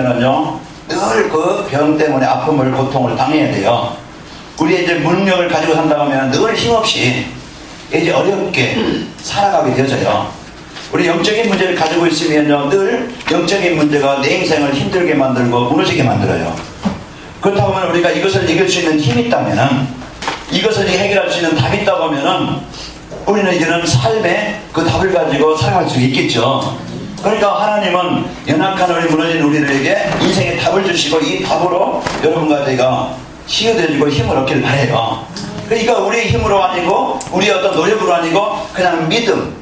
늘 그 병 때문에 아픔을 고통을 당해야 돼요. 우리 이제 무능력을 가지고 산다고 하면 늘 힘없이 이제 어렵게 살아가게 되어져요. 우리 영적인 문제를 가지고 있으면요, 늘 영적인 문제가 내 인생을 힘들게 만들고 무너지게 만들어요. 그렇다고 하면 우리가 이것을 이길 수 있는 힘이 있다면은, 이것을 해결할 수 있는 답이 있다고 하면은 우리는 이제는 삶의 그 답을 가지고 살아갈 수 있겠죠. 그러니까 하나님은 연약한 우리 무너진 우리들에게 인생의 답을 주시고, 이 답으로 여러분과 제가 치유되어지고 힘을 얻기를 바래요. 그러니까 우리의 힘으로 아니고 우리의 어떤 노력으로 아니고 그냥 믿음,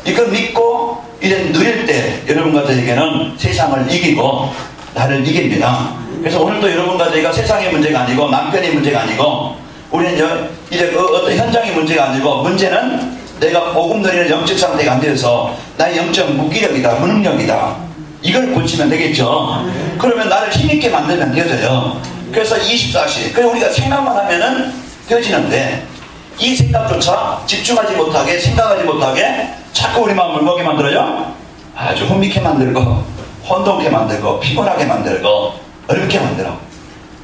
이걸 믿고 이제 누릴 때 여러분과 저에게는 세상을 이기고 나를 이깁니다. 그래서 오늘도 여러분과 저희가 세상의 문제가 아니고 남편의 문제가 아니고 우리는 이제 그 어떤 현장의 문제가 아니고, 문제는 내가 복음 누리는 영적 상태가 안 되어서 나의 영적 무기력이다, 무능력이다, 이걸 고치면 되겠죠. 그러면 나를 힘있게 만들면 되어져요. 그래서 24시, 그래서 우리가 생각만 하면은 되어지는데, 이 생각조차 집중하지 못하게, 생각하지 못하게 자꾸 우리 마음을 뭐게 만들어요? 아주 혼미케 만들고, 혼동케 만들고, 피곤하게 만들고, 어렵게 만들어.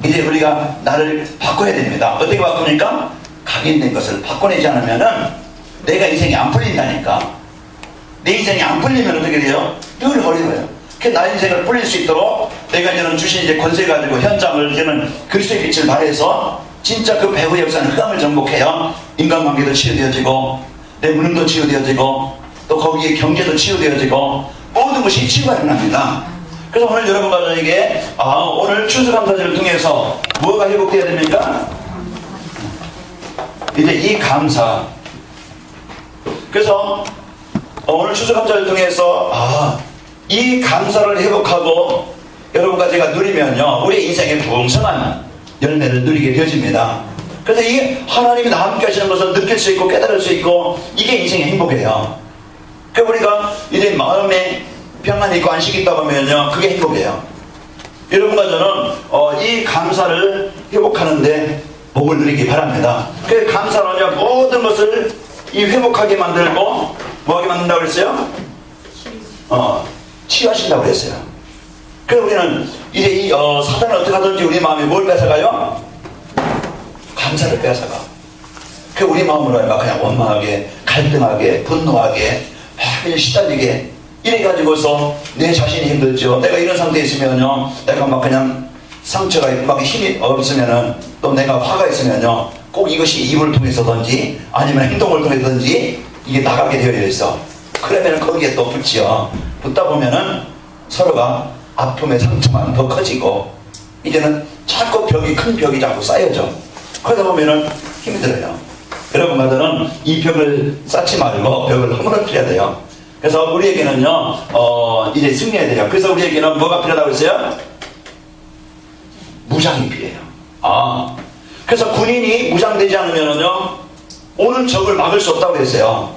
이제 우리가 나를 바꿔야 됩니다. 어떻게 바꾸니까? 각인된 것을 바꿔내지 않으면은 내가 인생이 안 풀린다니까. 내 인생이 안 풀리면 어떻게 돼요? 늘 어려워요. 그 나의 인생을 풀릴 수 있도록 내가 이제는 주신 이제 권세 가지고 현장을 이제는 그리스도의 빛을 발해서 진짜 그 배후의 역사는 흑암을 정복해요. 인간관계도 치유되어지고, 내 무능도 치유되어지고, 또 거기에 경제도 치유되어지고, 모든 것이 치유가 일어납니다. 그래서 오늘 여러분과 저에게 오늘 추수감사절을 통해서 뭐가 회복되어야 됩니까? 이제 이 감사. 그래서 오늘 추수감사를 통해서 이 감사를 회복하고 여러분과 제가 누리면요, 우리 인생의 풍성한 열매를 누리게 되어집니다. 그래서 이게 하나님이 나와 함께 하시는 것을 느낄 수 있고 깨달을 수 있고, 이게 인생의 행복이에요. 그러니까 우리가 이제 마음에 평안이 있고 안식이 있다고 하면요, 그게 행복이에요. 여러분과 저는 이 감사를 회복하는데 복을 누리기 바랍니다. 그 감사는요, 모든 것을 이 회복하게 만들고 뭐하게 만든다고 그랬어요? 치유하신다고 그랬어요. 그래서 우리는 이제 이 사단은 어떻게 하든지 우리 마음에 뭘 뺏어가요? 감사를 뺏어가. 그 우리 마음으로 막 그냥 원망하게, 갈등하게, 분노하게, 막 시달리게 이래가지고서 내 자신이 힘들죠. 내가 이런 상태에 있으면요, 내가 막 그냥 상처가 있고 막 힘이 없으면은, 또 내가 화가 있으면요, 꼭 이것이 입을 통해서든지 아니면 행동을 통해서든지 이게 나가게 되어 있어. 그러면 거기에 또 붙지요. 붙다 보면은 서로가 아픔의 상처만 더 커지고, 이제는 자꾸 큰 벽이 자꾸 쌓여져. 그러다 보면은 힘이 들어요. 여러분과 저는 이 벽을 쌓지 말고 벽을 허물어뜨려야 돼요. 그래서 우리에게는요, 이제 승리해야 돼요. 그래서 우리에게는 뭐가 필요하다고 했어요? 무장이 필요해요. 그래서 군인이 무장되지 않으면요, 오는 적을 막을 수 없다고 했어요.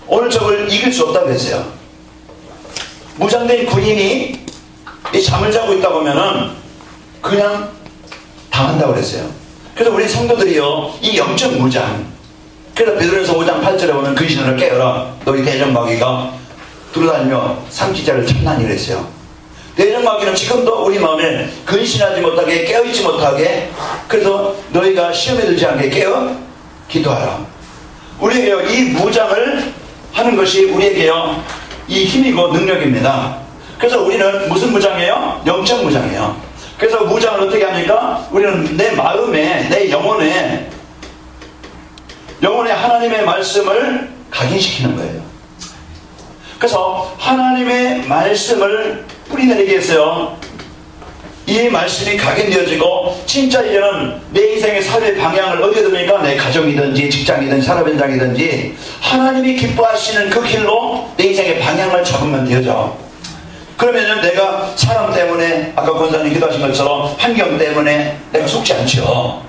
오는 적을 이길 수 없다고 했어요. 무장된 군인이 이 잠을 자고 있다 보면은 그냥 당한다고 그랬어요. 그래서 우리 성도들이요, 이 영적 무장. 그래서 베드로전서 5장 8절에 보면 근신을 깨어라, 너희 대적마귀가 두루다니며 삼키자를 찾나니 그랬어요. 대적마귀는 지금도 우리 마음에 근신하지 못하게, 깨어있지 못하게, 그래서 너희가 시험에 들지 않게 깨어 기도하라. 우리에게요, 이 무장을 하는 것이 우리에게요, 이 힘이고 능력입니다. 그래서 우리는 무슨 무장이에요? 영적 무장이에요. 그래서 무장을 어떻게 합니까? 우리는 내 마음에, 내 영혼에 하나님의 말씀을 각인시키는 거예요. 그래서 하나님의 말씀을 뿌리내리게 했어요. 이 말씀이 각인되어지고, 진짜 이제는 내 인생의 삶의 방향을 어디에 둡니까? 내 가정이든지 직장이든지 산업 현장이든지 하나님이 기뻐하시는 그 길로 내 인생의 방향을 잡으면 되죠. 그러면 내가 사람 때문에, 아까 권사님 기도하신 것처럼 환경 때문에 내가 속지 않죠.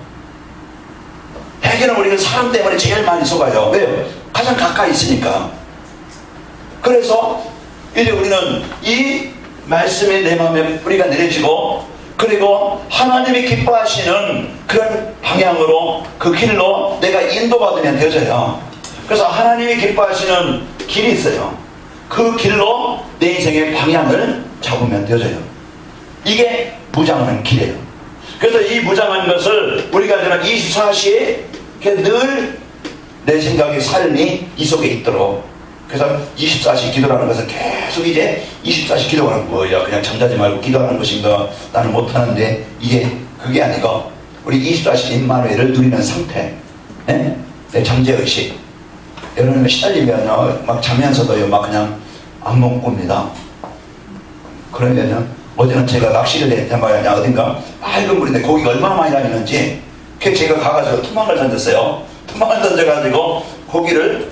대개는 우리가 사람 때문에 제일 많이 속아요. 왜요? 가장 가까이 있으니까. 그래서 이제 우리는 이 말씀이 내 마음에 뿌리가 내려지고, 그리고 하나님이 기뻐하시는 그런 방향으로, 그 길로 내가 인도받으면 되어져요. 그래서 하나님이 기뻐하시는 길이 있어요. 그 길로 내 인생의 방향을 잡으면 되어져요. 이게 무장하는 길이에요. 그래서 이 무장한 것을 우리가 저는 24시에 늘 내 생각의 삶이 이 속에 있도록, 그래서 24시 기도라는 것은 계속 이제 24시 기도하는 거예요. 그냥 잠자지 말고 기도하는 것인가, 나는 못하는데, 이게 그게 아니고 우리 24시 임마누엘을 누리는 상태, 예? 내 잠재의식. 여러분 시달리면 막 자면서도요 막 그냥 악몽 꿉니다. 그러면은 어제는 제가 낚시를 했단 말이야. 어딘가 맑은 물인데 고기가 얼마나 많이 다니는지, 그 제가 가가지고 투망을 던졌어요. 투망을 던져가지고 고기를,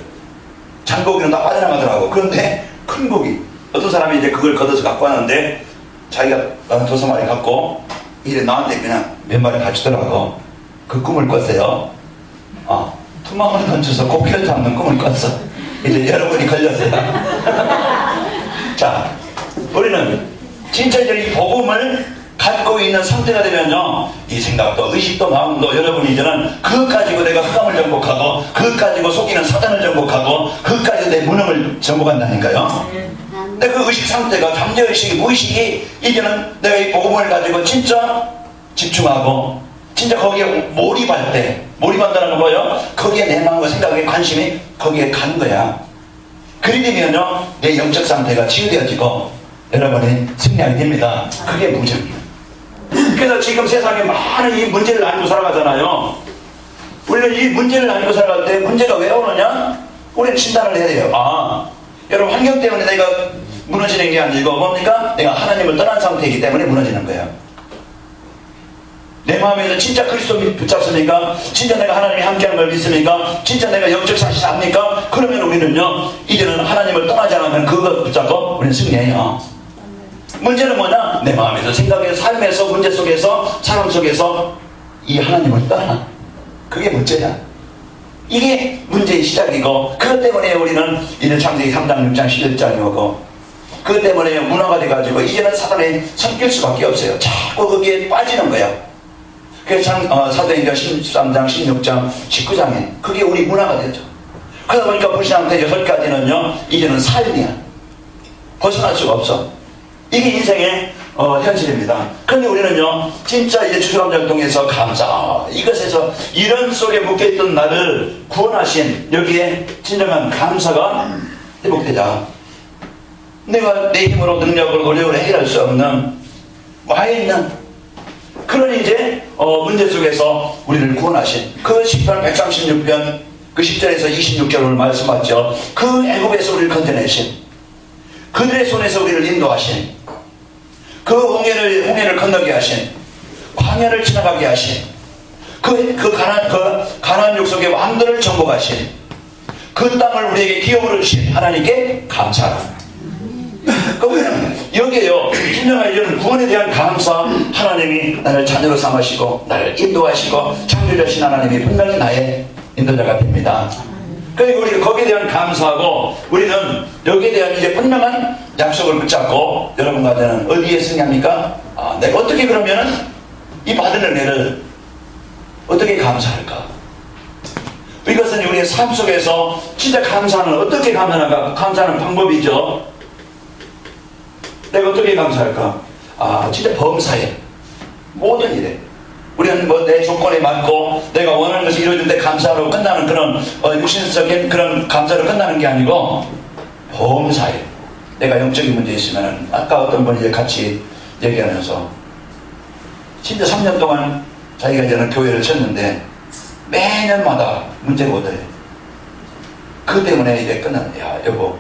잔고기는 다 빠져나가더라고. 그런데 큰 고기, 어떤 사람이 이제 그걸 걷어서 갖고 왔는데 자기가 두세 마리 갖고 이래 나한테 그냥 몇 마리 가주더라고. 그 꿈을 꿨어요. 투망을 던져서 고기를 잡는 꿈을 꿨어. 이제 여러분이 걸렸어요. 자, 우리는 진짜 이 복음을 갖고 있는 상태가 되면요, 이 생각도 의식도 마음도 여러분이 이제는 그것 가지고 내가 흑암을 정복하고, 그것 가지고 속이는 사단을 정복하고, 그것 가지고 내 무능을 정복한다니까요. 근데 그 의식 상태가, 잠재의식이, 무의식이 이제는 내가 이 복음을 가지고 진짜 집중하고 진짜 거기에 몰입할 때, 몰입한다는 건 뭐예요? 거기에 내 마음과 생각에 관심이 거기에 간 거야. 그리 되면요 내 영적 상태가 치유되어지고 여러분이 승리하게 됩니다. 그게 무정이에요. 그래서 지금 세상에 많은 이 문제를 안고 살아가잖아요. 우리는 이 문제를 안고 살아갈 때 문제가 왜 오느냐? 우리는 진단을 해야 돼요. 여러분 환경 때문에 내가 무너지는 게 아니고 뭡니까? 내가 하나님을 떠난 상태이기 때문에 무너지는 거예요. 내 마음에서 진짜 그리스도 붙잡습니까? 진짜 내가 하나님이 함께하는 걸 믿습니까? 진짜 내가 영적 사실 압니까? 그러면 우리는요 이제는 하나님을 떠나지 않으면 그것 붙잡고 우리는 승리해요. 문제는 뭐냐? 내 마음에서, 생각에서, 삶에서, 문제 속에서, 사람 속에서 이 하나님을 떠나. 그게 문제야. 이게 문제의 시작이고, 그것 때문에 우리는 이제 창세기 3장 6장 11장이고, 그것 때문에 문화가 돼가지고 이제는 사단에 섞일 수밖에 없어요. 자꾸 거기에 빠지는 거야. 그래서 사도행전 13장 16장 19장에 그게 우리 문화가 되죠. 그러다 보니까 불신앙대 6까지는요 이제는 삶이야. 벗어날 수가 없어. 이게 인생의 현실입니다. 그런데 우리는요 진짜 이제 주소감정을 통해서 감사, 이것에서 이런 속에 묶여있던 나를 구원하신 여기에 진정한 감사가 회복되자. 내가 내 힘으로 능력으로 노력을 해결할 수 없는 와 있는 그런 이제 문제 속에서 우리를 구원하신 그 시편 136편 그 10절에서 26절을 말씀하죠. 그 애굽에서 우리를 건져내신, 그들의 손에서 우리를 인도하신, 그 홍해를 건너게 하신, 광야를 지나가게 하신, 그 가나안 족속의 왕들을 정복하신, 그 땅을 우리에게 기업으로 주신 하나님께 감사합니다. 그러면 여기에요 진정한 이런 구원에 대한 감사, 하나님이 나를 자녀로 삼으시고 나를 인도하시고 창조자신 하나님이 분명히 나의 인도자가 됩니다. 그리고 우리가 거기에 대한 감사하고 우리는 여기에 대한 이제 분명한 약속을 붙잡고 여러분과 저는 어디에 승리합니까? 내가 어떻게 그러면은 이 받은 은혜를 어떻게 감사할까? 이것은 우리의 삶 속에서 진짜 감사는 어떻게 감사하는가? 감사하는 방법이죠. 내가 어떻게 감사할까? 진짜 범사에 모든 일에 우리는 뭐 내 조건에 맞고 내가 원하는 것이 이루어질 때 감사로 끝나는 그런 육신적인 그런 감사로 끝나는 게 아니고 범사에 내가 영적인 문제 있으면 아까 어떤 분이 이제 같이 얘기하면서 진짜 3년 동안 자기가 이제는 교회를 쳤는데 매년마다 문제가 오더래. 그 때문에 이제 끝났는데 야 여보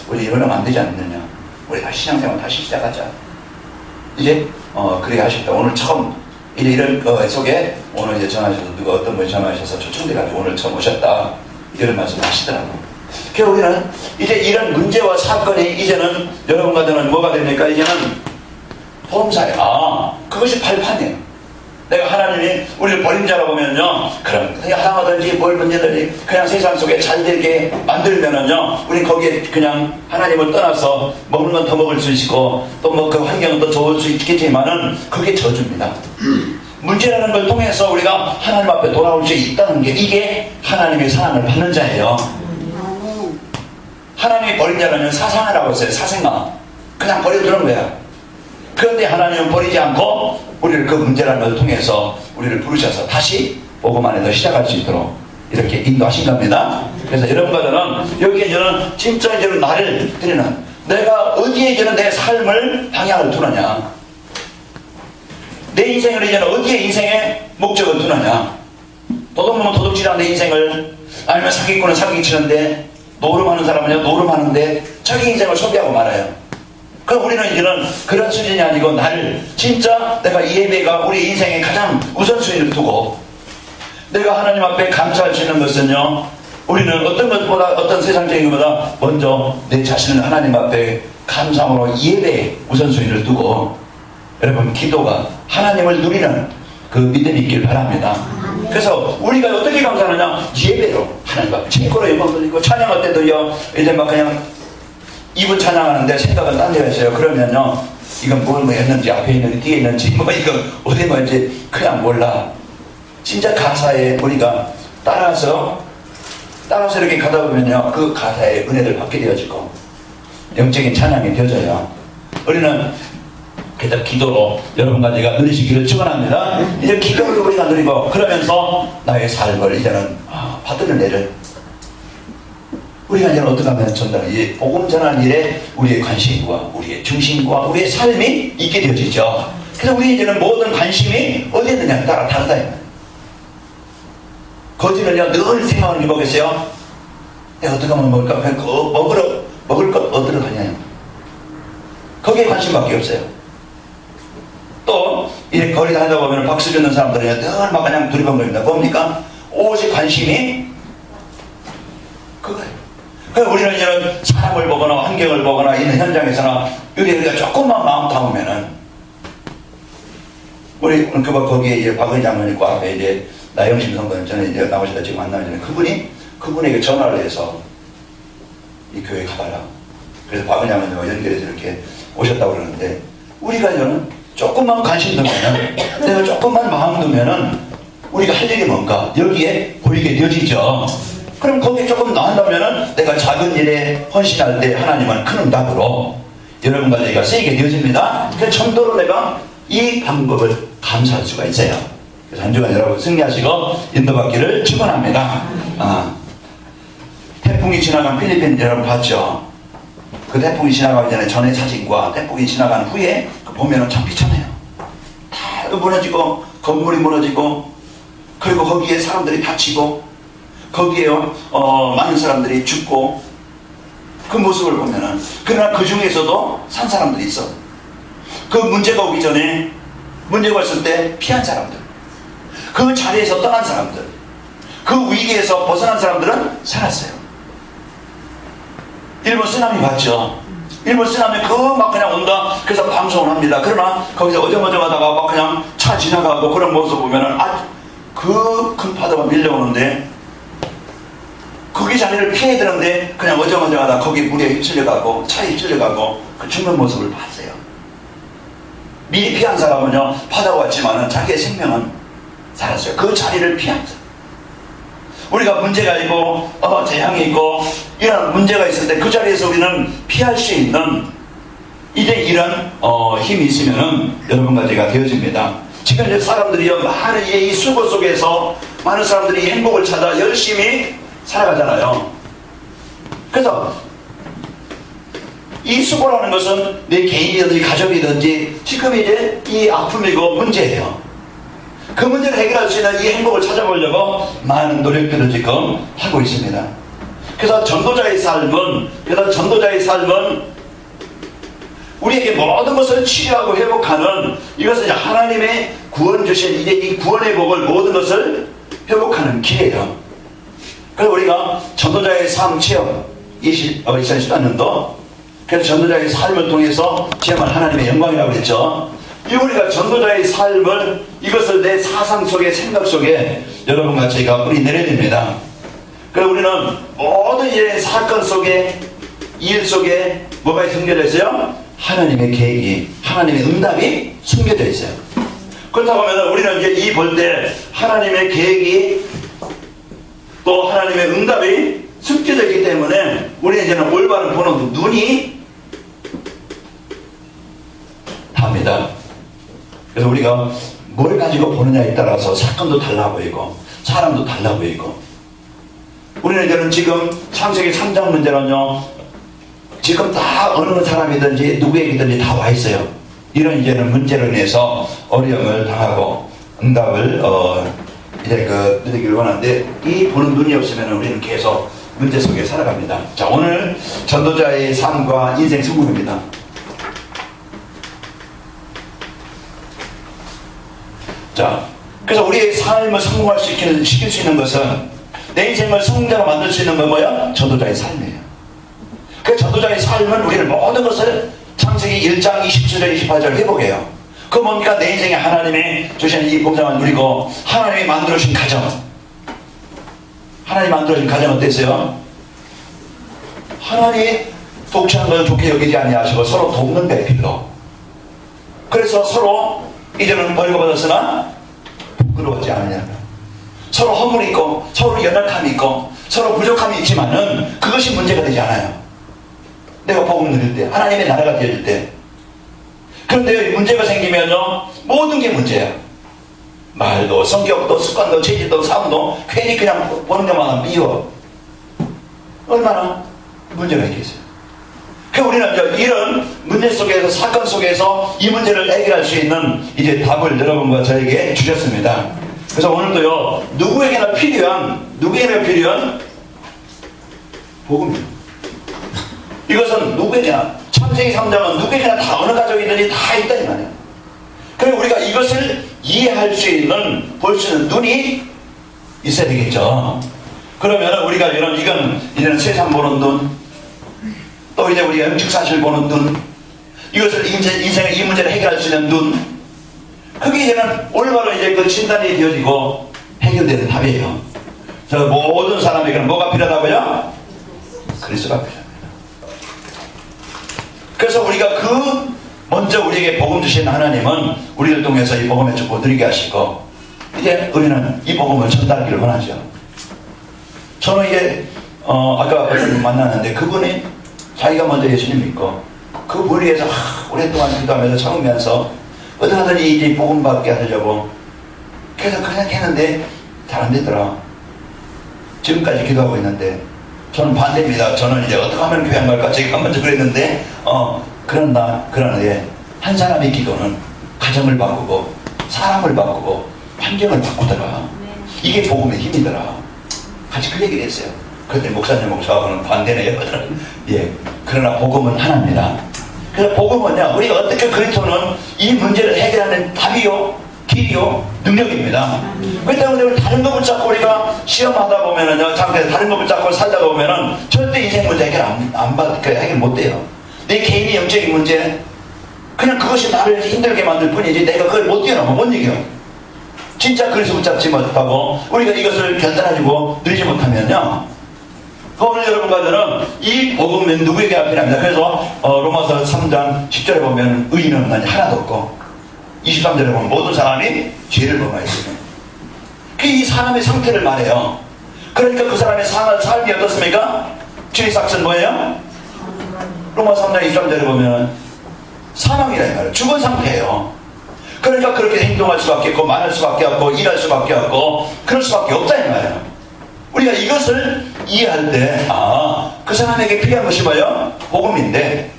우리 이러면 안 되지 않느냐, 우리 다시 신앙생활 다시 시작하자. 이제 그렇게 하셨다. 오늘 처음 이제 이런 속에 오늘 이제 전화하셔서 누가 어떤 분이 전화하셔서 초청돼가지고 오늘 처음 오셨다 이런 말씀 하시더라고. 그래서 우리는 이제 이런 문제와 사건이 이제는 여러분과 저는 뭐가 됩니까? 이제는 보험사에 그것이 발판이에요. 내가 하나님이 우리를 버린 자라고 보면요 그럼 그냥 하나든지 뭘 문제든지 그냥 세상 속에 잘 되게 만들면은요 우리 거기에 그냥 하나님을 떠나서 먹는 건 더 먹을 수 있고 또 뭐 그 환경은 더 좋을 수 있겠지만은 그게 저주입니다. 문제라는 걸 통해서 우리가 하나님 앞에 돌아올 수 있다는 게 이게 하나님의 사랑을 받는 자예요. 하나님이 버린 자라면 사상하라고 했어요. 사생아 그냥 버려두는 거야. 그런데 하나님은 버리지 않고 우리를 그 문제라는 것을 통해서 우리를 부르셔서 다시 복음 안에서 시작할 수 있도록 이렇게 인도하신 겁니다. 그래서 여러분과 저는 여기에 저는 진짜 이제는 나를 드리는, 내가 어디에 이제는 내 삶을 방향을 두느냐, 내 인생을 이제는 어디에 인생의 목적을 두느냐. 도둑놈은 도둑질하는 내 인생을, 아니면 사기꾼은 사기치는데, 노름하는 사람은요 노름하는데 자기 인생을 소비하고 말아요. 그럼 우리는 이제는 그런 수준이 아니고, 나를 진짜 내가 이 예배가 우리 인생의 가장 우선순위를 두고 내가 하나님 앞에 감사할 수 있는 것은요, 우리는 어떤 것보다, 어떤 세상적인 것보다 먼저 내 자신을 하나님 앞에 감사함으로 예배에 우선순위를 두고, 여러분 기도가 하나님을 누리는 그 믿음이 있길 바랍니다. 그래서 우리가 어떻게 감사하느냐, 예배로 하나님 앞에 최고로 영광 돌리고, 찬양할 때도요 이제 막 그냥 2분 찬양하는데 생각은 딴 데가 있어요. 그러면요 이건 뭘 했는지, 앞에 있는지 뒤에 있는지 뭐 이거 어디 뭔지 그냥 몰라. 진짜 가사에 우리가 따라서 이렇게 가다 보면요 그 가사의 은혜를 받게 되어지고 영적인 찬양이 되어져요. 우리는 그래서 기도로 여러분과 제가 누리시기를 축원합니다. 이제 기도를 우리가 누리고, 그러면서 나의 삶을 이제는 받는 은혜를 우리가 이제는 어떻게 하면 전달, 이 복음 전하는 일에 우리의 관심과 우리의 중심과 우리의 삶이 있게 되어지죠. 그래서 우리 이제는 모든 관심이 어디에 있느냐에 따라 다르다. 거지는요 늘 생각하는 게 뭐겠어요? 내가 어떻게 하면 먹을까? 먹을 것 어디로 가냐. 거기에 관심밖에 없어요. 또 이제 거리 다니다 보면 박수 짓는 사람들은 늘 막 그냥 두리번거립니다. 뭡니까? 오직 관심이 그거예요. 그래서 우리는 이제는 사람을 보거나 환경을 보거나 있는 현장에서나 우리가 조금만 마음 담으면은, 우리 거기에 이제 박은희 장로님 있고 앞에 이제 나영심 성도님 전에 이제 나오시다 지금 안 나오잖아요. 그분에게 전화를 해서 이 교회 가봐라. 그래서 박은희 장로님 연결해서 이렇게 오셨다고 그러는데, 우리가 이제는 조금만 관심 두면은, 내가 조금만 마음 두면은 우리가 할 일이 뭔가 여기에 보이게 되어지죠. 그럼 거기에 조금 나온다면은 내가 작은 일에 헌신할 때 하나님은 큰 응답으로 여러분과 저희가 쓰이게 되어집니다. 그래서 전도로 내가 이 방법을 감사할 수가 있어요. 그래서 한 주간 여러분 승리하시고 인도받기를 축원합니다. 태풍이 지나간 필리핀 여러분 봤죠? 그 태풍이 지나가기 전에 전의 사진과 태풍이 지나간 후에 보면은 참 비참해요. 다 무너지고 건물이 무너지고, 그리고 거기에 사람들이 다치고, 거기에 많은 사람들이 죽고, 그 모습을 보면은, 그러나 그 중에서도 산 사람들이 있어. 그 문제가 오기 전에, 문제가 왔을 때 피한 사람들, 그 자리에서 떠난 사람들, 그 위기에서 벗어난 사람들은 살았어요. 일본 쓰나미 봤죠? 일본 쓰나미 막 그냥 온다. 그래서 방송을 합니다. 그러나 거기서 어정어정하다가 막 그냥 차 지나가고 그런 모습 보면은 그 큰 파도가 밀려오는데, 거기 자리를 피해야 되는데 그냥 어정어정하다 거기 물에 휩쓸려가고 차에 휩쓸려가고 그 죽는 모습을 봤어요. 미리 피한 사람은요 파도가 왔지만은 자기의 생명은 살았어요. 그 자리를 피했어요. 우리가 문제가 있고 재앙이 있고 이런 문제가 있을 때 그 자리에서 우리는 피할 수 있는 이제 이런 힘이 있으면은 여러분과 제가 되어집니다. 지금 이제 사람들이요 많은 이 수고 속에서 많은 사람들이 행복을 찾아 열심히 살아가잖아요. 그래서 이 수고라는 것은 내 개인이든지 가족이든지 지금 이제 이 아픔이고 문제예요. 그 문제를 해결할 수 있는 이 행복을 찾아보려고 많은 노력들을 지금 하고 있습니다. 그래서 전도자의 삶은 우리에게 모든 것을 치유하고 회복하는, 이것은 하나님의 구원 주신 이제 이 구원의 복을 모든 것을 회복하는 길이에요. 그래서 우리가 전도자의 삶 체험 2014년도 그래서 전도자의 삶을 통해서 체험한 하나님의 영광이라고 그랬죠. 이 우리가 전도자의 삶을 이것을 내 사상 속에 생각 속에 여러분과 제가 뿌리 내려야 됩니다. 그래서 우리는 모든 일의 사건 속에 일 속에 뭐가 숨겨져 있어요? 하나님의 계획이, 하나님의 응답이 숨겨져 있어요. 그렇다고 하면 우리는 이제 이 볼 때 하나님의 계획이 또 하나님의 응답이 숨겨져 있기 때문에 우리는 이제는 올바른 보는 눈이 다 합니다. 그래서 우리가 뭘 가지고 보느냐에 따라서 사건도 달라 보이고 사람도 달라 보이고, 우리는 이제는 지금 창세기 3장 문제는요, 지금 다 어느 사람이든지 누구에게든지 다 와 있어요. 이런 이제는 문제로 인해서 어려움을 당하고 응답을 이제 누리기를 원하는데, 이 보는 눈이 없으면 우리는 계속 문제 속에 살아갑니다. 자, 오늘 전도자의 삶과 인생 승부입니다. 자, 그래서 우리의 삶을 시킬 수 있는 것은, 내 인생을 성공자로 만들 수 있는 건 뭐야? 전도자의 삶이에요. 그 전도자의 삶은 우리는 모든 것을 창세기 1장 27절 28절 회복해요. 그 뭔가 내 인생에 하나님이 주신 이 복장을 누리고, 하나님이 만들어주신 가정, 하나님이 만들어주신 가정 어땠어요? 하나님이 독취한 걸 좋게 여기지 아니하시고 서로 돕는 배필로, 그래서 서로 이제는 벌거벗었으나 부끄러워하지 않느냐, 서로 허물이 있고 서로 연약함이 있고 서로 부족함이 있지만은 그것이 문제가 되지 않아요. 내가 복음 누릴 때, 하나님의 나라가 되어질 때. 그런데 문제가 생기면요, 모든 게 문제야. 말도 성격도 습관도 체질도 삶도 괜히 그냥 보는 것만 미워. 얼마나 문제가 있겠어요. 그러니까 우리는 이제 이런 문제 속에서, 사건 속에서 이 문제를 해결할 수 있는 이제 답을 여러분과 저에게 주셨습니다. 그래서 오늘도요, 누구에게나 필요한 복음이에요. 이것은 누구에게나, 창세기 3장은 누구에게나 다, 어느 가족이든지 다 있다 이 말이에요. 그리고 우리가 이것을 이해할 수 있는, 볼 수 있는 눈이 있어야 되겠죠. 그러면 우리가 이제는 세상 보는 눈, 또 이제 우리가 영적 사실 보는 눈, 이것을 인생의 이 문제를 해결할 수 있는 눈, 그게 이제는 올바로 이제 그 진단이 되어지고 해결되는 답이에요. 저 모든 사람에게는 뭐가 필요하다고요? 그리스도가 필요합니다. 그래서 우리가 먼저 우리에게 복음 주신 하나님은 우리를 통해서 이 복음의 축복을 누리게 하시고, 이제 우리는 이 복음을 전달하기를 원하죠. 저는 이제 아까 어떤 분 만났는데, 그분이 자기가 먼저 예수님 믿고 그 무리에서 오랫동안 기도하면서 참으면서 어떡하더니 이제 복음 받게 하려고 계속 그냥 했는데 잘 안 되더라. 지금까지 기도하고 있는데, 저는 반대입니다. 저는 이제 어떻게 하면 교회 안 갈까? 제가 먼저 그랬는데, 그러는데 한 사람의 기도는 가정을 바꾸고 사람을 바꾸고 환경을 바꾸더라. 이게 복음의 힘이더라. 같이 그 얘기를 했어요. 그런데 목사님, 저하고는 반대네요. 예. 그러나 복음은 하나입니다. 그래서 복음은요, 우리가 어떻게 그리스도는 이 문제를 해결하는 답이요, 길이요, 능력입니다. 그렇기 때문에 우리 다른 거 붙잡고 우리가 시험하다 보면은요, 다른 거 붙잡고 살다 보면은 절대 인생 문제 해결 못 돼요. 내 개인의 영적인 문제, 그냥 그것이 나를 힘들게 만들 뿐이지 내가 그걸 못 뛰어넘어, 못 이겨. 진짜 그리스도 붙잡지 못하고 우리가 이것을 견뎌가지고 누리지 못하면요, 오늘 여러분과 저는 이 복음은 누구에게 필요합니다. 그래서 로마서 3장 10절에 보면 의인은 하나도 없고, 23절에 보면 모든 사람이 죄를 범하였으며, 이 사람의 상태를 말해요. 그러니까 그 사람의 삶이 어떻습니까? 죄의 삭은 뭐예요? 로마서 3장 23절에 보면 사망이라 말이에요. 죽은 상태예요. 그러니까 그렇게 행동할 수밖에 없고, 말할 수밖에 없고, 일할 수밖에 없고, 그럴 수밖에 없다 이 말이에요. 우리가 이것을 이해할 때, 그 사람에게 필요한 것이 뭐예요? 복음인데,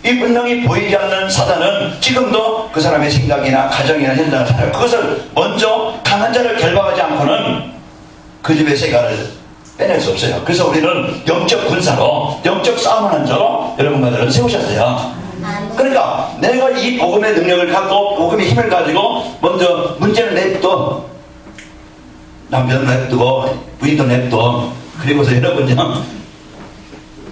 이 분명히 보이지 않는 사단은 지금도 그 사람의 생각이나 가정이나 현장을 살아요. 그것을 먼저 강한 자를 결박하지 않고는 그 집의 세가를 빼낼 수 없어요. 그래서 우리는 영적 군사로, 영적 싸움하는 자로 여러분과 저를 세우셨어요. 그러니까 내가 이 복음의 능력을 갖고, 복음의 힘을 가지고 먼저 문제를 냅둬, 남편 냅두고 부인도 냅둬, 그리고서 여러분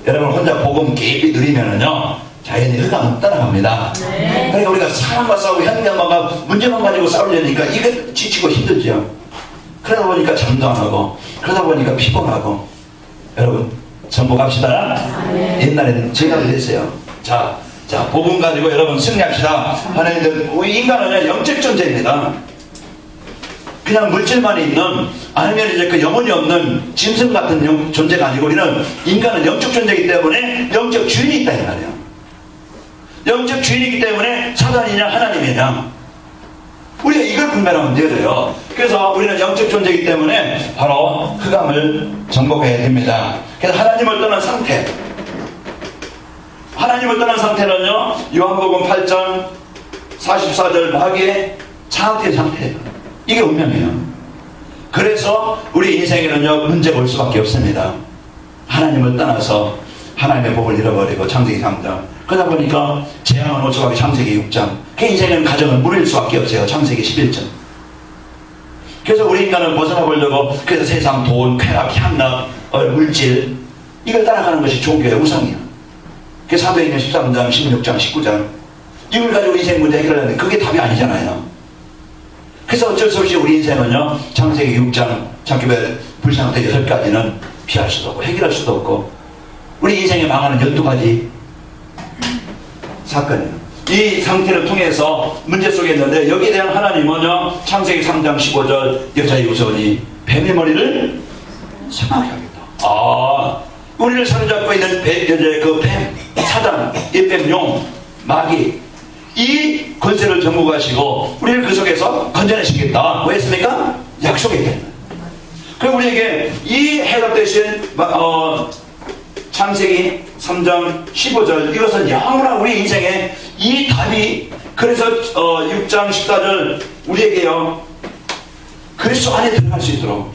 혼자 복음 깊이 누리면은요, 자연히 흑암은 따라갑니다. 네. 그러니까 우리가 사람과 싸우고 현장과 문제만 가지고 싸우려니까 이게 지치고 힘들죠. 그러다 보니까 잠도 안 하고, 그러다 보니까 피곤하고. 여러분 전복합시다. 네. 옛날에는 제가 그랬어요. 자, 복음 가지고 여러분 승리합시다. 하나님들, 우리 인간은 영적 존재입니다. 그냥 물질만 있는, 아니면 이제 그 영혼이 없는 짐승 같은 존재가 아니고, 우리는 인간은 영적 존재이기 때문에 영적 주인이 있다 이 말이에요. 영적 주인이기 때문에 사단이냐 하나님이냐, 우리가 이걸 분별하면 되어져요. 그래서 우리는 영적 존재이기 때문에 바로 흑암을 정복해야 됩니다. 그래서 하나님을 떠난 상태, 하나님을 떠난 상태는요, 요한복음 8장 44절 마귀의 장악된 상태예요. 이게 운명이에요. 그래서 우리 인생에는요, 문제가 올 수밖에 없습니다. 하나님을 떠나서 하나님의 복을 잃어버리고, 창세기 3장. 그러다 보니까 재앙은 올 수밖에, 창세기 6장. 그 인생은 가정은 무너질 수밖에 없어요, 창세기 11장. 그래서 우리 인간을 벗어나보려고, 그래서 세상 돈, 쾌락, 향락, 물질, 이걸 따라가는 것이 종교의 우상이에요. 그 사도행전 13장, 16장, 19장. 이걸 가지고 인생 문제 해결하는데 그게 답이 아니잖아요. 그래서 어쩔 수 없이 우리 인생은요, 창세기 6장, 창기별 불상태 6가지는 피할 수도 없고, 해결할 수도 없고, 우리 인생에 망하는 12가지 사건이에요. 이 상태를 통해서 문제 속에 있는데, 여기에 대한 하나님은요, 창세기 3장 15절, 여자의 우선이 뱀의 머리를 sem하게 하겠다. 우리를 사로잡고 있는 그 뱀, 사단, 이 뱀용, 마귀, 이 권세를 정복하시고 우리를 그 속에서 건져내시겠다. 뭐 했습니까? 약속했다. 그리고 우리에게 이 해답되신 창세기 3장 15절, 이것은 영원한 우리 인생의 이 답이, 그래서 6장 14절 우리에게요, 그리스도 안에 들어갈 수 있도록.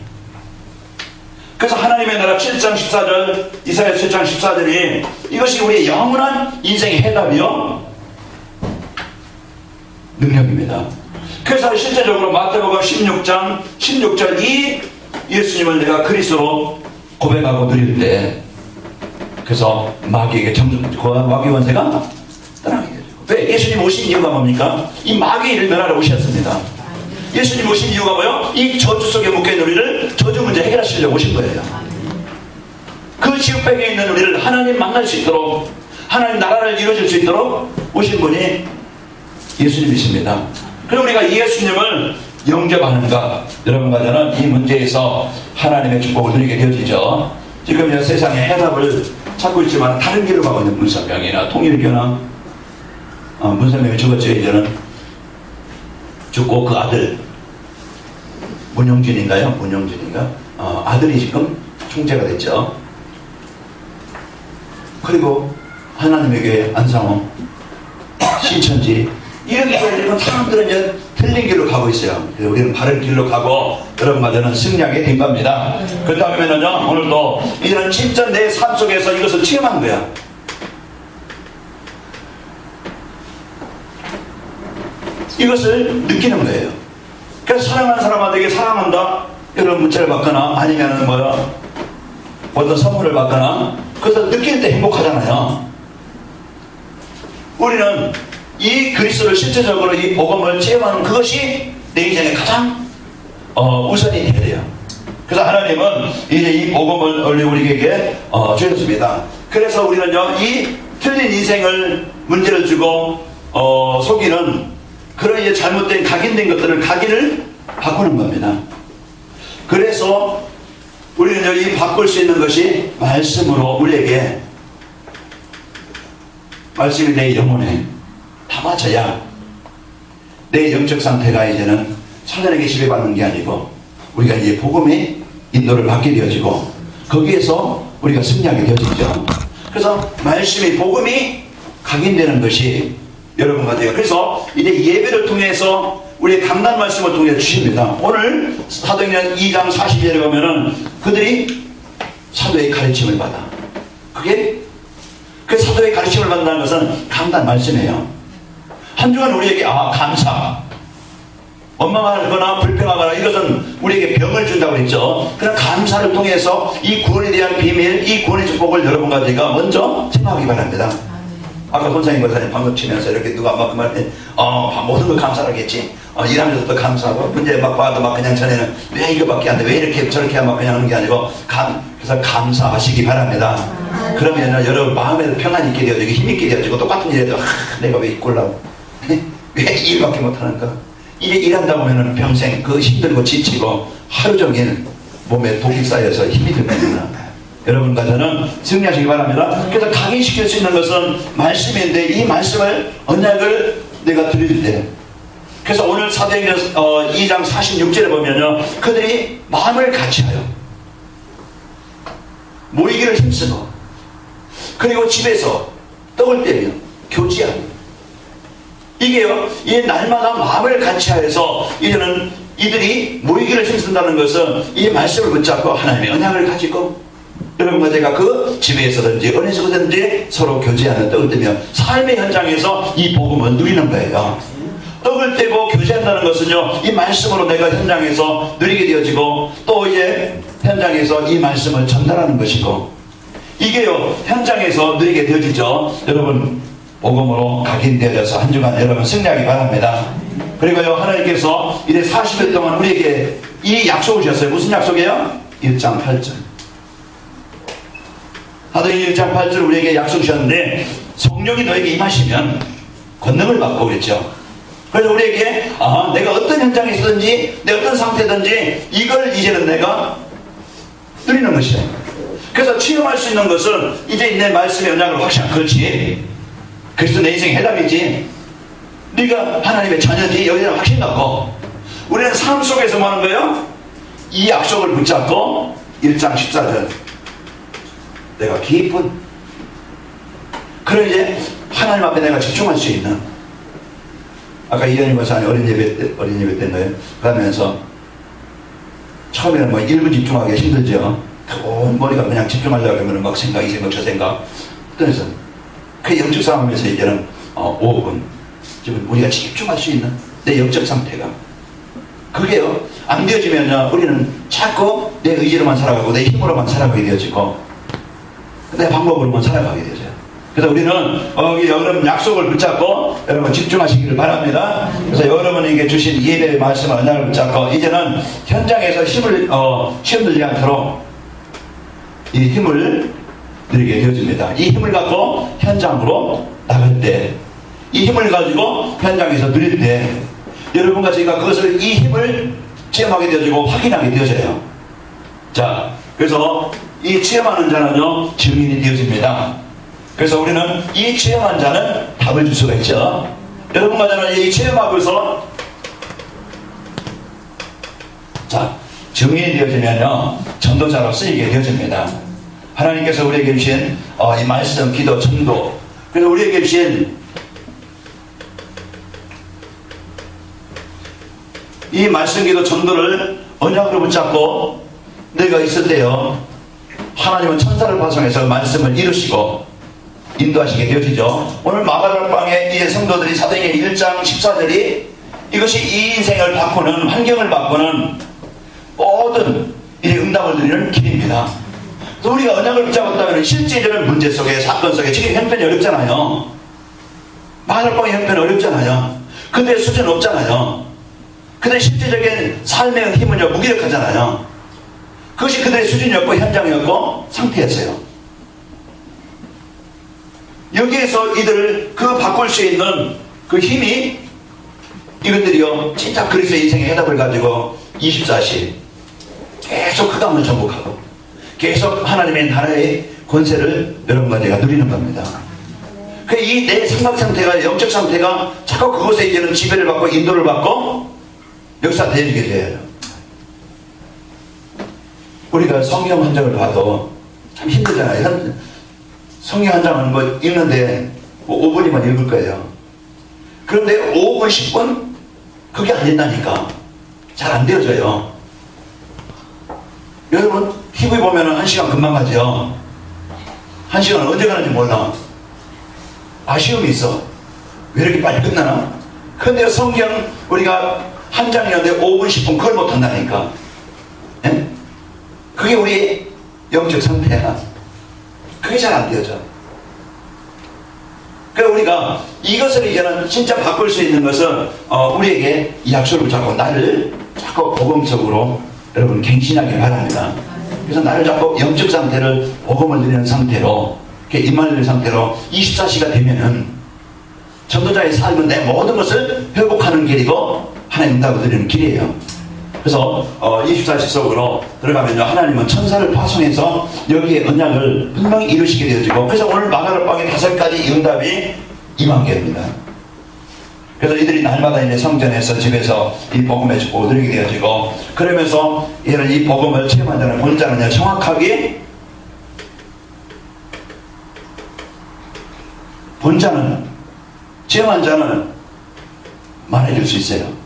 그래서 하나님의 나라 7장 14절, 이사야 7장 14절이 이것이 우리의 영원한 인생의 해답이요, 능력입니다. 그래서 실제적으로 마태복음 16장 16절, 이 예수님을 내가 그리스도로 고백하고 누릴 때, 그래서 마귀에게 마귀 원세가 떠나게 되죠. 왜? 예수님 오신 이유가 뭡니까? 이 마귀를 멸하러 오셨습니다. 예수님 오신 이유가 뭐요? 이 저주 속에 묶여있는 우리를 저주 문제 해결하시려고 오신 거예요. 그 지옥백에 있는 우리를 하나님 만날 수 있도록, 하나님 나라를 이루어질 수 있도록 오신 분이 예수님이십니다. 그럼 우리가 이 예수님을 영접하는가? 여러분과 저는 이 문제에서 하나님의 축복을 누리게 되어지죠. 지금 세상에 해답을 찾고 있지만 다른 길로 가고 있는 문선명이나 통일교나, 문선명이 죽었죠. 이제는 죽고 그 아들 문용진인가요? 문용진인가? 아들이 지금 총재가 됐죠. 그리고 하나님의 교회 안상호, 신천지, 이런 교회들은 사람들은 이제 틀린 길로 가고 있어요. 그래서 우리는 바른 길로 가고 여러분과 저는 승리하게 된 겁니다. 그렇다 하면은요, 오늘도 이제는 진짜 내 삶 속에서 이것을 체험한 거야. 이것을 느끼는 거예요. 그래서 사랑하는 사람한테 사랑한다, 이런 문자를 받거나 아니면은 뭐야, 어떤 선물을 받거나, 그래서 느낄 때 행복하잖아요. 우리는 이 그리스도를 실제적으로 이 복음을 체험하는 그것이 내 인생의 가장 우선이 돼야 돼요. 그래서 하나님은 이제 이 복음을 우리에게 주셨습니다. 그래서 우리는요, 이 틀린 인생을 문제를 주고 속이는 그런 이제 잘못된 각인된 것들을 각인을 바꾸는 겁니다. 그래서 우리는 이 바꿀 수 있는 것이 말씀으로 우리에게, 말씀이 내 영혼에 담아져야 내 영적 상태가 이제는 사단에게 지배받는 게 아니고 우리가 이제 복음의 인도를 받게 되어지고 거기에서 우리가 승리하게 되어지죠. 그래서 말씀이, 복음이 각인되는 것이 여러분과 제가, 그래서 이제 예배를 통해서 우리의 강단 말씀을 통해 주십니다. 오늘 사도행전 2장 40절에 보면은 그들이 사도의 가르침을 받아. 그게 그 사도의 가르침을 받는다는 것은 강단 말씀이에요. 한 주간 우리에게 감사, 원망하거나 불평하거나 이것은 우리에게 병을 준다고 했죠. 그런 감사를 통해서 이 구원에 대한 비밀, 이 구원의 축복을 여러분과 제가 먼저 생각하기 바랍니다. 아까 권사님 권사님 방금 치면서 이렇게 누가 막 그 말에 모든 걸 감사하겠지, 일하면서도 감사하고, 문제 막 봐도 막 그냥 전에는 왜 이거밖에 안 돼, 왜 이렇게 저렇게 막 그냥 하는 게 아니고 그래서 감사하시기 바랍니다. 그러면 여러분 마음에도 평안이 있게 되어지고 힘이 있게 되어지고, 똑같은 일에도 내가 왜 이꼴라고 왜 일밖에 못하는가, 이게 일한다 보면은 평생 그 힘들고 지치고 하루 종일 몸에 독이 쌓여서 힘이 들면은 여러분과 저는 승리하시기 바랍니다. 그래서 각인시킬 수 있는 것은 말씀인데 이 말씀을 언약을 내가 드릴 때, 그래서 오늘 사도행전 2장 46절에 보면요, 그들이 마음을 같이하여 모이기를 힘쓰고 그리고 집에서 떡을 떼며 교제하고, 이게요, 이 날마다 마음을 같이하여서 이제는 이들이 모이기를 힘쓴다는 것은 이 말씀을 붙잡고 하나님의 언약을 가지고 여러분과 제가 그 집에서든지 어디서든지 서로 교제하는 떡을 떼며 삶의 현장에서 이 복음을 누리는 거예요. 떡을 떼고 교제한다는 것은요, 이 말씀으로 내가 현장에서 누리게 되어지고 또 이제 현장에서 이 말씀을 전달하는 것이고, 이게요 현장에서 누리게 되어지죠. 여러분, 복음으로 각인되어져서 한 주간 여러분 승리하기 바랍니다. 그리고요, 하나님께서 이제 40일 동안 우리에게 이 약속을 주셨어요. 무슨 약속이에요? 1장 8절. 하도행 1장 8절 우리에게 약속 주셨는데, 성령이 너에게 임하시면 권능을 받고 그랬죠. 그래서 우리에게 내가 어떤 현장에 있든지 내 어떤 상태든지 이걸 이제는 내가 누리는 것이다. 그래서 체험할 수 있는 것은 이제 내 말씀의 언약을 확신한, 그렇지, 그래서 내 인생의 해답이지, 네가 하나님의 자녀지, 여기는 확신 갖고 우리는 삶 속에서 뭐 하는 거예요? 이 약속을 붙잡고 1장 14절 내가 깊은 그런 이제 하나님 앞에 내가 집중할 수 있는, 아까 이현희 목사님 어린 예배 때인가요? 가면서 처음에는 뭐 1분 집중하기가 힘들죠. 온 머리가 그냥 집중하려고 하면 막 생각, 이 생각, 저 생각. 그래서 그 영적 상황에서 이제는 5분 지금 우리가 집중할 수 있는 내 영적 상태가, 그게요 안 되어지면요 우리는 자꾸 내 의지로만 살아가고 내 힘으로만 살아가게 되어지고 내 방법으로만 살아가게 되어져요. 그래서 우리는 여러분 약속을 붙잡고 여러분 집중하시기를 바랍니다. 그래서 여러분에게 주신 예배의 말씀을 언약을 붙잡고 이제는 현장에서 힘을 들지 않도록 이 힘을 누리게 되어집니다. 이 힘을 갖고 현장으로 나갈 때, 이 힘을 가지고 현장에서 누릴 때 여러분과 저희가 그것을, 이 힘을 체험하게 되어지고 확인하게 되어져요. 자, 그래서 이 체험하는 자는요 증인이 되어집니다. 그래서 우리는 이 체험한 자는 답을 줄 수가 있죠. 여러분과 저는 이 체험하고서 자 증인이 되어지면요 전도자로 쓰이게 되어집니다. 하나님께서 우리에게 주신 이 말씀, 기도, 전도, 그래서 우리에게 주신 이 말씀, 기도, 전도를 언약으로 붙잡고 내가 있을 때요 하나님은 천사를 파송해서 말씀을 이루시고 인도하시게 되어지죠. 오늘 마가다락방에 이제 성도들이 사도행전 1장 14절이 이것이 이 인생을 바꾸는, 환경을 바꾸는 모든 이 응답을 드리는 길입니다. 그래서 우리가 언약을 붙잡았다면 실제 이런 문제 속에, 사건 속에, 지금 형편이 어렵잖아요. 마가다락방의 형편이 어렵잖아요. 그들의 수준은 없잖아요. 그들의 실제적인 삶의 힘은요 무기력하잖아요. 그것이 그들의 수준이었고 현장이었고 상태였어요. 여기에서 이들을 그 바꿀 수 있는 그 힘이, 이것들이요 진짜 그리스도의 인생의 해답을 가지고 24시 계속 흑암을 정복하고 계속 하나님의 나라의 권세를 여러분과 내가 누리는 겁니다. 이 내 생각 상태가, 영적 상태가 자꾸 그곳에 이제는 지배를 받고 인도를 받고 역사되어지게 돼요. 우리가 성경 한 장을 봐도 참 힘들잖아요. 성경 한 장은 뭐 읽는데 뭐 5분이면 읽을 거예요. 그런데 5분, 10분? 그게 안 된다니까. 잘 안 되어져요. 여러분 TV 보면은 1시간 금방 가죠. 1시간은 언제 가는지 몰라. 아쉬움이 있어. 왜 이렇게 빨리 끝나나? 근데 성경 우리가 한 장이었는데 5분, 10분 그걸 못한다니까. 예? 그게 우리 영적 상태야. 그게 잘 안 되어져. 그러니까 우리가 이것을 이제는 진짜 바꿀 수 있는 것은 우리에게 이 약속을 잡고 나를 자꾸 복음적으로 여러분 갱신하기 바랍니다. 그래서 나를 잡고 영적 상태를 복음을 누리는 상태로, 임마누엘 상태로 24시가 되면은 전도자의 삶은 내 모든 것을 회복하는 길이고 하나님 응답을 드리는 길이에요. 그래서 24시 속으로 들어가면요, 하나님은 천사를 파송해서 여기에 언약을 분명히 이루시게 되어지고, 그래서 오늘 마가를 빵에 5가지 응답이 임한 게입니다. 그래서 이들이 날마다 이제 성전에서 집에서 이 복음의 축복을 누리게 되어지고, 그러면서 이런 이 복음을 체험한 자는 본자는요, 정확하게 본자는, 체험한 자는 말해줄 수 있어요.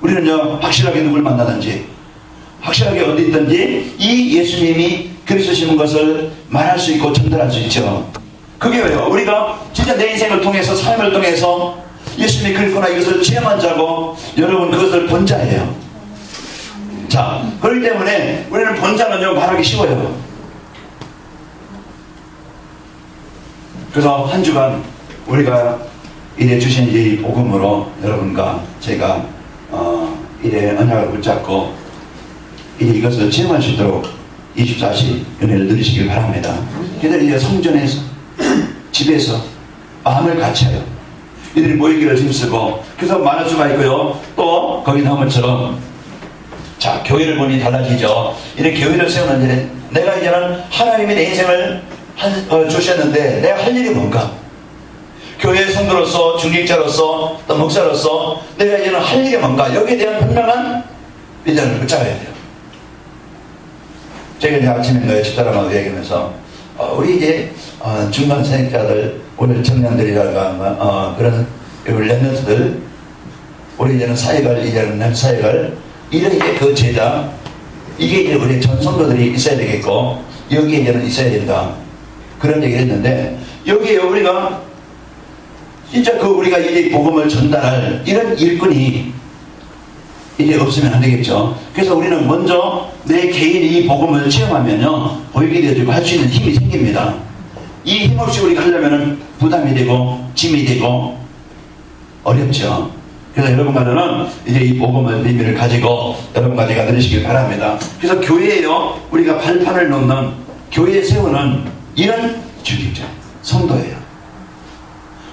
우리는요, 확실하게 누굴 만나든지, 확실하게 어디 있든지 이 예수님이 그리스도신 것을 말할 수 있고 전달할 수 있죠. 그게 왜요? 우리가 진짜 내 인생을 통해서, 삶을 통해서 예수님이 그리스도나 이것을 체험한 자고, 여러분 그것을 본 자예요. 자, 그렇기 때문에 우리는 본 자는요, 말하기 쉬워요. 그래서 한 주간 우리가 이래 주신 이 복음으로 여러분과 제가 이래 언약을 붙잡고 이래 이것을 체험할 수 있도록 24시 은혜를 누리시길 바랍니다. 그들 이제 성전에서, 집에서 마음을 같여요. 이들이 모이기를 힘쓰고, 그래서 많을 수가 있고요. 또 거기 나온 것처럼, 자, 교회를 보니 달라지죠. 이렇게 교회를 세우는 일에 내가 이제는 하나님이 내 인생을 주셨는데 내가 할 일이 뭔가, 교회 성도로서, 중직자로서, 또 목사로서 내가 이제는 할 일이 뭔가, 여기에 대한 분명한 비전을 붙잡아야 돼요. 제가 이제 아침에 집사람하고 얘기하면서 우리 이제 중간 세력자들, 오늘 청년들이라든가 그런 랩런트들, 우리 이제는 사역을, 이제는 사역을 이렇게 그 제자, 이게 이제 우리 전 성도들이 있어야 되겠고, 여기에 이제는 있어야 된다, 그런 얘기를 했는데, 여기에 우리가 진짜 우리가 이 복음을 전달할 이런 일꾼이 이제 없으면 안 되겠죠. 그래서 우리는 먼저 내 개인이 이 복음을 체험하면요, 보이게 되어지고 할 수 있는 힘이 생깁니다. 이 힘 없이 우리가 하려면 부담이 되고 짐이 되고 어렵죠. 그래서 여러분과는 이제 이 복음의 비밀을 가지고 여러분과 제가 누리시길 바랍니다. 그래서 교회에요, 우리가 발판을 놓는, 교회에 세우는 이런 중직자, 성도예요.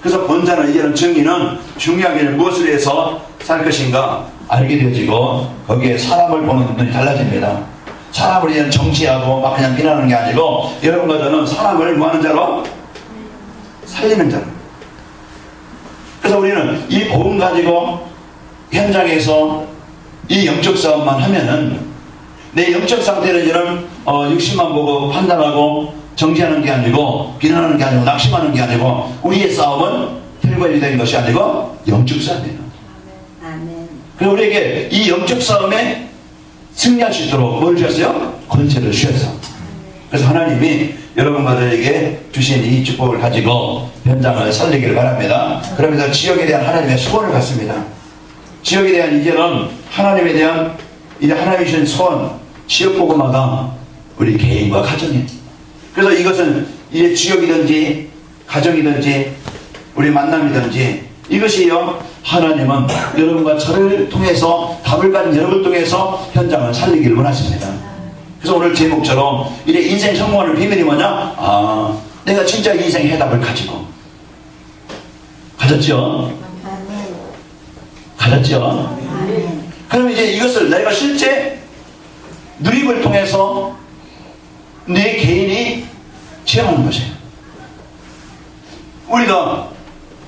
그래서 본자는, 이제는 정의는 중요하게 무엇을 해서 살 것인가 알게 되어지고, 거기에 사람을 보는 눈이 달라집니다. 사람을 이제는 정치하고 막 그냥 비난하는 게 아니고, 여러분과 저는 사람을 뭐 하는 자로? 살리는 자로. 그래서 우리는 이 복음 가지고 현장에서 이 영적 싸움만 하면은, 내 영적 상태를 이제는 육신만 보고 판단하고 정지하는 게 아니고, 비난하는 게 아니고, 낙심하는 게 아니고, 우리의 싸움은 혈과 육된 것이 아니고 영적 싸움이에요. 아멘. 그래서 우리에게 이 영적 싸움에 승리할 수 있도록 뭘 주셨어요? 권세를 주셨어. 그래서 하나님이 여러분과 저에게 주신 이 축복을 가지고 현장을 살리기를 바랍니다. 그러면서 지역에 대한 하나님의 소원을 갖습니다. 지역에 대한, 이제는 하나님에 대한, 이제 하나님이 주신 소원, 지역 복음화가 우리 개인과 가정이에요. 그래서 이것은 이제 지역이든지 가정이든지 우리 만남이든지, 이것이요, 하나님은 여러분과 저를 통해서, 답을 가진 여러분을 통해서 현장을 살리기를 원하십니다. 그래서 오늘 제목처럼 이제 인생 성공하는 비밀이 뭐냐? 내가 진짜 인생 해답을 가지고 가졌죠? 가졌죠? 그럼 이제 이것을 내가 실제 누림을 통해서 내 개인이 체험하는 것이에요. 우리가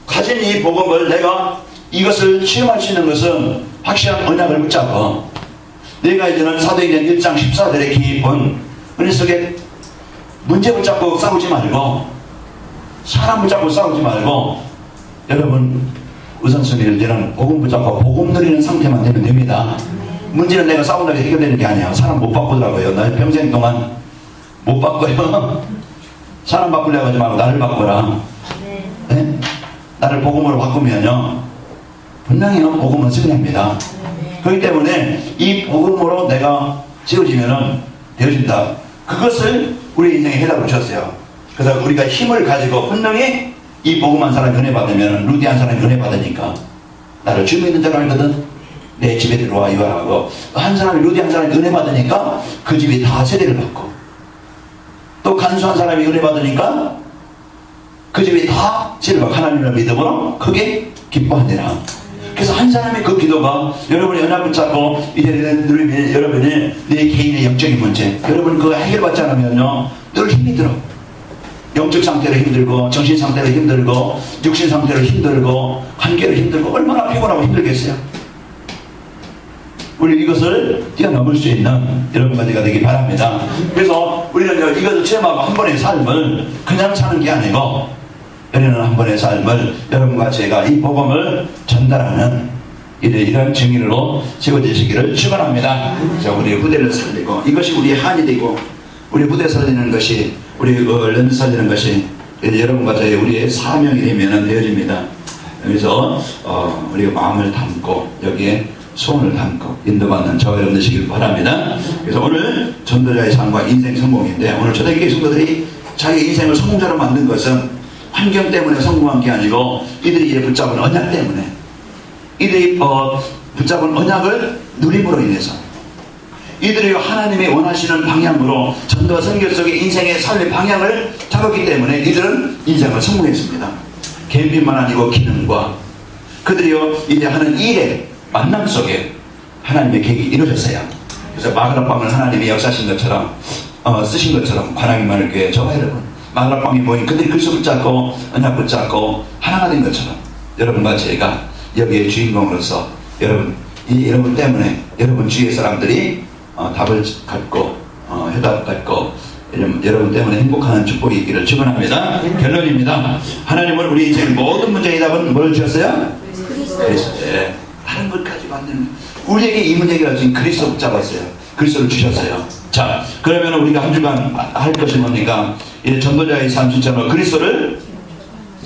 가진 이 복음을, 내가 이것을 체험할 수 있는 것은 확실한 언약을 붙잡고, 내가 이제는 사도행전 1장 14절의 깊은 은혜 속에 문제 붙잡고 싸우지 말고, 사람 붙잡고 싸우지 말고, 여러분 우선순위를 이제는 복음 붙잡고 복음 누리는 상태만 되면 됩니다. 문제는 내가 싸운다고 해결되는 게 아니야. 사람 못 바꾸더라고요. 나 평생 동안 못 바꿔요. 사람 바꾸려고 하지 말고 나를 바꿔라. 네? 나를 복음으로 바꾸면요, 분명히요, 복음은 승리합니다. 그렇기 때문에 이 복음으로 내가 세워지면은 되어진다. 그것을 우리 인생에 해답을 주셨어요. 그래서 우리가 힘을 가지고 분명히 이 복음한 사람이 은혜 받으면, 루디한 사람이 은혜 받으니까 나를 주님 있는 자로 알거든, 내 집에 들어와 이와라고. 한 사람이, 루디한 사람이 은혜 받으니까 그 집이 다 세례를 받고, 또 간수한 사람이 은혜 받으니까 그 집이 다 세례를 받고 하나님을 믿음으로 크게 기뻐하니라. 그래서 한 사람의 그 기도가 여러분이 언약 붙잡고 이제 누리면 여러분이 내 개인의 영적인 문제 여러분 그거 해결받지 않으면요 늘 힘이 들어. 영적 상태로 힘들고 정신 상태로 힘들고 육신 상태로 힘들고 관계로 힘들고 얼마나 피곤하고 힘들겠어요. 우리 이것을 뛰어넘을 수 있는 여러분까지가 되기 바랍니다. 그래서 우리는 이것을 체험하고 한 번의 삶을 그냥 사는 게 아니고 우리는 한 번의 삶을 여러분과 제가 이 복음을 전달하는 이런 증인으로 세워지시기를 축원합니다. 자, 우리 후대를 살리고 이것이 우리의 한이 되고 우리 후대 살리는 것이 우리 얼른 살리는 것이 여러분과 저희 우리의 사명이 되면 되어집니다. 그래서 우리가 마음을 담고 여기에 소원을 담고 인도받는 저와 여러분 되시길 바랍니다. 그래서 오늘 전도자의 삶과 인생 성공인데 오늘 초대교회 성도들이 자기 인생을 성공자로 만든 것은 환경 때문에 성공한 게 아니고 이들이 이제 붙잡은 언약 때문에 이들이 붙잡은 언약을 누림으로 인해서 이들이 하나님이 원하시는 방향으로 전도와 선교 속의 인생의 삶의 방향을 잡았기 때문에 이들은 인생을 성공했습니다. 개인뿐만 아니고 기능과 그들이요 이제 하는 일의 만남 속에 하나님의 계획이 이루어졌어요. 그래서 마가라방을 하나님이 역사하신 것처럼 쓰신 것처럼 관악이만을 교회 저와 여러분 마가라방에 모인 그들이 그리스도 붙잡고 언약 붙잡고 하나가 된 것처럼 여러분과 제가 여기에 주인공으로서 여러분 때문에 여러분 주위의 사람들이 답을 갖고 해답 갖고 여러분 때문에 행복한 축복이 있기를 축원합니다. 결론입니다. 하나님은 우리 인생의 모든 문제의 답은 뭘 주셨어요? 그리스도. 네. 다른 것 가지고 안 되는 우리에게 이 문제가 지금 그리스도 붙잡았어요. 그리스도를 주셨어요. 자, 그러면 우리가 한 주간 할 것이 뭡니까? 이제 전도자의 삶 실천으로 그리스도를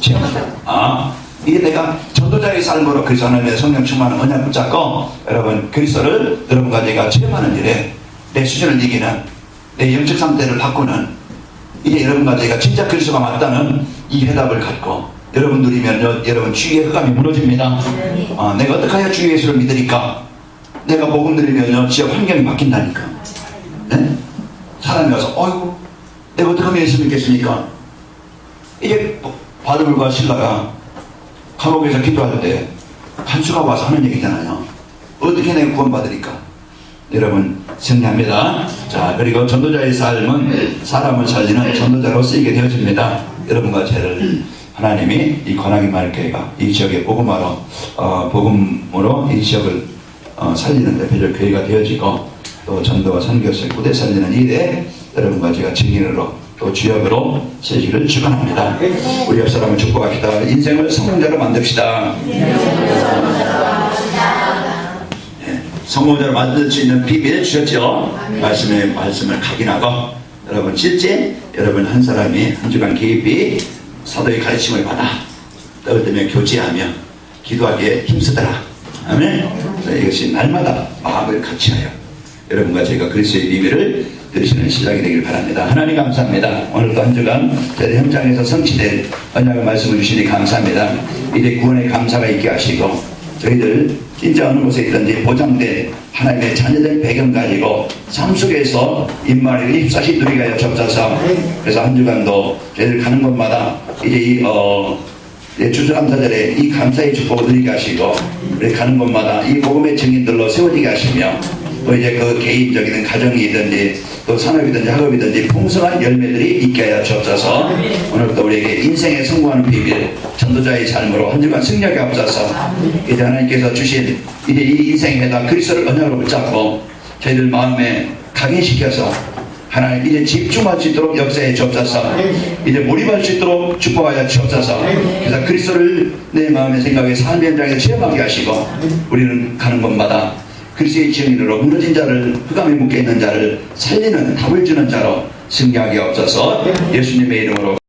체험하자. 이게 내가 전도자의 삶으로 그리스도 하나님의 성령 충만한 언약 붙잡고 여러분 그리스도를 여러분과 제가 체험하는 일에 내 수준을 이기는 내 영적 상태를 바꾸는 이제 여러분과 제가 진짜 그리스도가 맞다는 이 해답을 갖고 여러분 누리면요 여러분 주의 흑암이 무너집니다. 내가 어떻게 해야 주 예수를 믿으니까 내가 복음 들으면요 지역 환경이 바뀐다니까. 네? 사람이 와서 어이구 내가 어떻게 하면 예수 믿겠습니까? 이게 바들과 신라가 감옥에서 기도할 때 간수가 와서 하는 얘기잖아요. 어떻게 내가 구원받으니까. 여러분 승리합니다. 자, 그리고 전도자의 삶은 사람을 살리는 전도자로 쓰이게 되어집니다. 여러분과 저를 하나님이 이 관악이만을 교회가 이 지역의 복음화로 복음으로 이 지역을 살리는 대표적 교회가 되어지고 또 전도와 선교를 후대 살리는 일에 여러분과 제가 증인으로 또 주역으로 세지를 축원합니다. 우리 옆 사람을 축복합시다. 인생을 성공자로 만듭시다. 네, 성공자로 만들 수 있는 비밀 주셨죠. 말씀을 각인하고 여러분 실제 여러분 한 사람이 한 주간 깊이 사도의 가르침을 받아 떠들며 교제하며 기도하기에 힘쓰더라. 아멘. 이것이 날마다 마음을 같이하여 여러분과 제가 그리스도의 비밀을 들으시는 시작이 되길 바랍니다. 하나님 감사합니다. 오늘도 한 주간 저희 현장에서 성취된 언약의 말씀을 주시니 감사합니다. 이제 구원의 감사가 있게 하시고 저희들 진짜 어느 곳에 있든지 보장된 하나님의 자녀된 배경 가지고 삶 속에서 임마리를 입사시 누리게 하여 주옵소서. 그래서 한 주간도 저희들 가는 곳마다 이제 이 추수감사절에 이 감사의 축복을 누리게 하시고 우리 가는 곳마다 이 복음의 증인들로 세워지게 하시며 또 이제 그 개인적인 가정이든지 또 산업이든지 학업이든지 풍성한 열매들이 있게 하여 주옵소서. 오늘도 우리에게 인생에 성공하는 비밀 전도자의 삶으로 한 주간 승리하게 하옵소서. 이제 하나님께서 주신 이제 이 인생의 해답 그리스도를 언약으로 붙잡고 저희들 마음에 각인시켜서 하나님 이제 집중할 수 있도록 역사해 주옵소서. 이제 몰입할 수 있도록 축복하여 주옵소서. 그래서 그리스도를 내 마음의 생각에 삶의 현장에서 체험하게 하시고 우리는 가는 곳마다 그리스도의 증인으로 무너진 자를 흑암에 묶여있는 자를 살리는 답을 주는 자로 승리하게 없어서 예수님의 이름으로